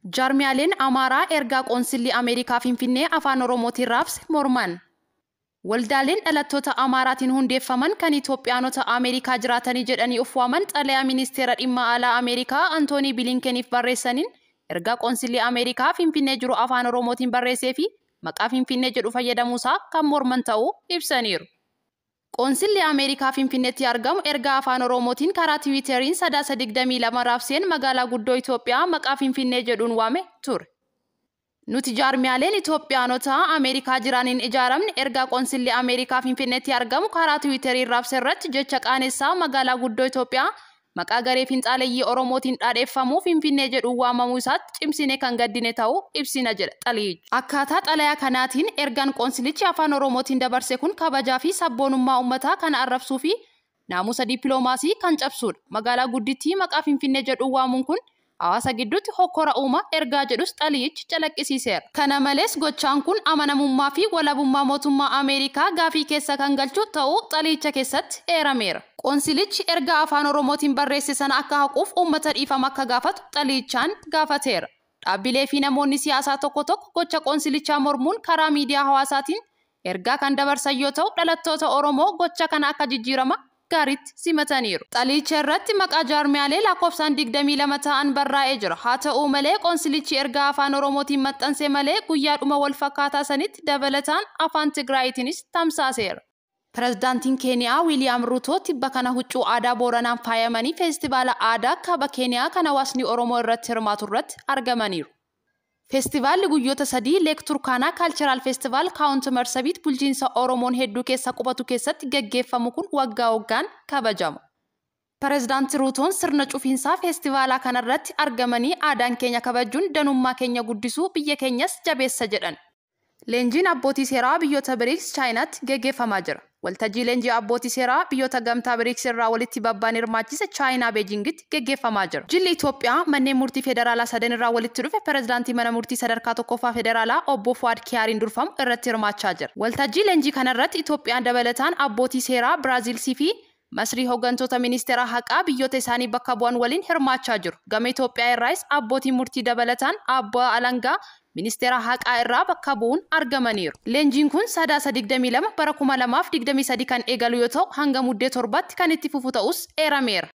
Jaarmiyaaleen Amaaraa ergaa qoonsilii Ameerikaa Finfinnee afaan Oromootiin raabse morman. Waldaaleen dhalattoota Amaaraatiin hundeeffaman kan Itoophiyaanota Ameerikaa jiraatanii jedhanii of waaman xalayaa ministeera dhimma alaa Ameerikaa Antoonii Bilinkeniif barreessaniin ergaa qoonsilii Ameerikaa Finfinnee jiru afaan Oromootiin barreessee fi maqaa Finfinnee jedhu fayyadamuusaa kan morman ta'uu ibsaniiru. Qoonsilli Ameerikaa Finfinneetti argamu ergaa afaan Oromootiin karaa Tiwiiteriin 22 raabseen magaalaa guddoo Itoophiyaa maqaa Finfinnee jedhuun waame ture. Nuti jaarmiyaaleen Itoophiyaanota Ameerikaa jiraniin ijaaramne ergaa qoonsilli Ameerikaa Finfinneetti argamu karaa Tiwiiteriin raabse irratti jecha qaanessaa magaalaa guddoo Itoophiyaa maqaa garee finxaaleeyyii Oromootiin dhaadheeffamuu Finfinnee jedhuun waamamuu isaatti cimsinee kan gaddine ta'uu ibsina jedha xalayichi. Akkaataa xalayaa kanaatiin ergaan qoonsilichi afaan Oromootiin dabarse kun kabajaa fi sabboonummaa uummataa kan arrabsuu fi naamusa dippiloomaasii kan cabsudha. Magaalaa guddittii maqaa Finfinnee jedhuun waamuun kun hawaasa gidduutti hokkora uuma ergaa jedhus xalayichi calaqqisiiseera. Kana malees gochaan kun amanamummaa fi walabummaa mootummaa Ameerikaa gaafii keessa kan galchu ta'uu xalayicha keessatti eerameera. Qoonsilichi ergaa afaan Oromootiin barreesse sana akka haquuf uummata dhiifama akka gaafatu xalayichaan gaafateera. Dhaabbilee fi namoonni siyaasaa tokko gocha qoonsilichaa mormuun karaa miidiyaa hawaasaatiin ergaa kan dabarsan yoo ta'u dhalattoota Oromoo gocha kana akka jijjiirama gaariitti simataniiru. Xalayicha irratti maqaa jaarmiyaalee lakkoofsaan 22 ta'an barraa'ee jira. Haa ta'uu malee qoonsilichi ergaa afaan Oromootiin maxxanse malee guyyaadhuma wal fakkaataa sanitti dabalataan afaan Tigraayiitiinis tamsaaseera. Pireezidaantiin Keeniyaa Wiiliyaam Ruutoo tibba kana huccuu aadaa Booranaan faayamanii feestivaala aadaa kaaba Keeniyaa kan hawaasni Oromoo irratti hirmaatu irratti argamaniiru. Feestivaalli guyyoota 3 Leek Turkaanaa Kaalcharaal Feestivaal Kaawunt Marsabiit bulchiinsa Oromoon hedduu keessa qubatu keessatti gaggeeffamu kun waggaa waggaan kabajama. Pireezidaantii Ruutoon sirna cufiinsaa feestivaalaa kanarratti argamanii aadaan keenya kabajuun danummaa keenya guddisuu biyya keenyas jabeessa jedhan. Leenjiin abbootii seeraa biyyoota BRICS Chaayinaatti gaggeeffamaa jira. Waltajjii leenjii abbootii seeraa biyyoota gamtaa BRICS irraa walitti babbaan hirmaachise Chaayinaa Beejingitti gaggeeffamaa jira. Jilli Itoophiyaa manneen murtii federaalaa 3 irraa walitti dhufe pireezidaantii mana murtii sadarkaa tokkoffaa federaalaa obbo Fuwaad Kiyaariin durfamu irratti hirmaachaa jira. Waltajjii leenjii kanarratti Itoophiyaan dabalataan abbootii seeraa Biraaziilsii fi Masrii hooggantoota ministeera haqaa biyyoota isaanii bakka bu'an waliin hirmaachaa jiru. Gama Itoophiyaa irraas abbootiin murtii dabalataan abbaa alangaa ministeera haqaa irraa bakka bu'uun argamaniiru. Leenjiin kun 22 bara 2023 kan eegalu yoo ta'u hanga muddee 7tti kan itti fufu ta'us eerameera.